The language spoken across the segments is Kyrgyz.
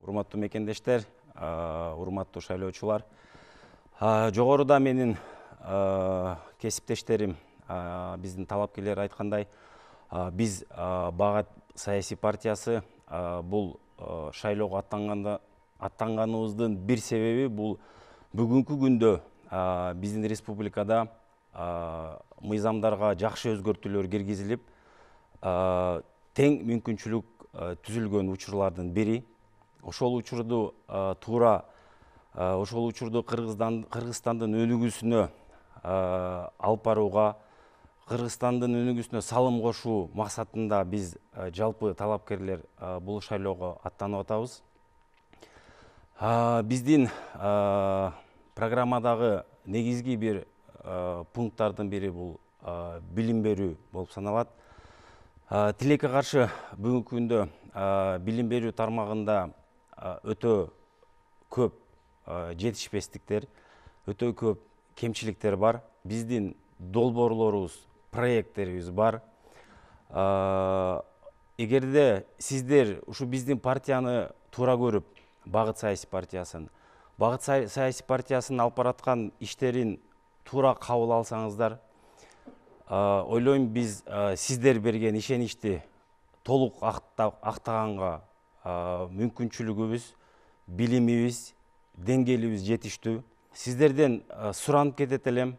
Урматтуу мекендештер, урматтуу шайлоочулар. Жогоруда менин кесиптештерим, биздин талапкерлер айткандай, биз Багат саясий партиясы бул шайлоого аттанганыбыздын бир себеби бул бүгүнкү күндө биздин республикада мыйзамдарга жакшы өзгөртүүлөр киргизилип, тең мүмкүнчүлүк түзүлгөн учурлардын бири. Ошол учурду Кыргызстандын өнүгүүсүнө алып барууга, Кыргызстандын өнүгүүсүнө салым кошуу максатында биз жалпы талапкерлер бул шайлоого аттанып атабыз. Биздин программадагы негизги бир пункттардын бири бул билим берүү болуп саналат. Тилекке каршы бүгүнкү күндө билим берүү тармагында өтө көп жетишпестиктер, өтө көп кемчиликтер бар. Биздин долбоорлорубуз, проекттерибиз бар. Эгерде сиздер ушу биздин партияны туура көрүп, Багыт саясий партиясын алып бараткан иштерин туура кабыл алсаңыздар, ойлойм биз сиздер берген ишеничти толук актаганга мүмкүнчүлүгүбүз, билимибиз, деңгээлибиз жетиштүү. Сиздерден суранып кетет элем,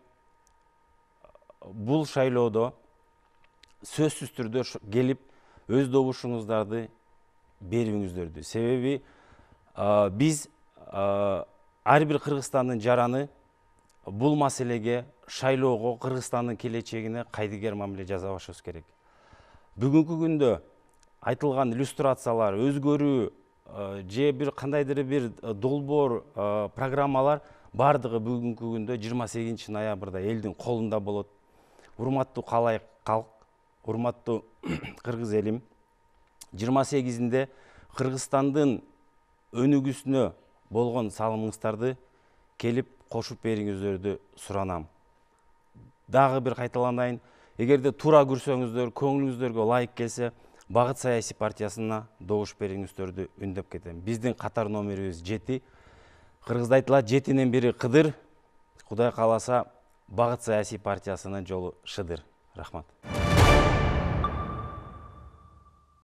бул шайлоодо сөзсүз түрдө келип өз добушуңуздарды берүүңүздөрдү. Себеби биз ар бир Кыргызстандын жараны бул маселеге, шайлоого, Кыргызстандын келечегине кайдыгер мамиле жасабашыбыз керек. Бүгүнкү күндө айтылган иллюстрациялар, өзгөрүү же бир кандайдыр бир долбоор, программалар бардыгы бүгүнкү күндө 28 ноябрда элдин колунда болот. Урматтуу калайык калк, урматтуу кыргыз элим, 28-inde Кыргызстандын өнүгүүсүнө болгон салымыңыздарды келип кошуп бериңиздерди суранам. Дагы бир кайталанайын, эгерде туура көрсөңүздөр, көңүлүңүздөргө ылайык келсе, Багыт саясий партиясына добуш бериңиздерди үндөп кетем. Биздин катар номерибиз 7. Кыргызда айтылат, 7-нин бири Кыдыр. Кудай кааласа, Багыт саясий партиясынын жолу шыдыр. Рахмат.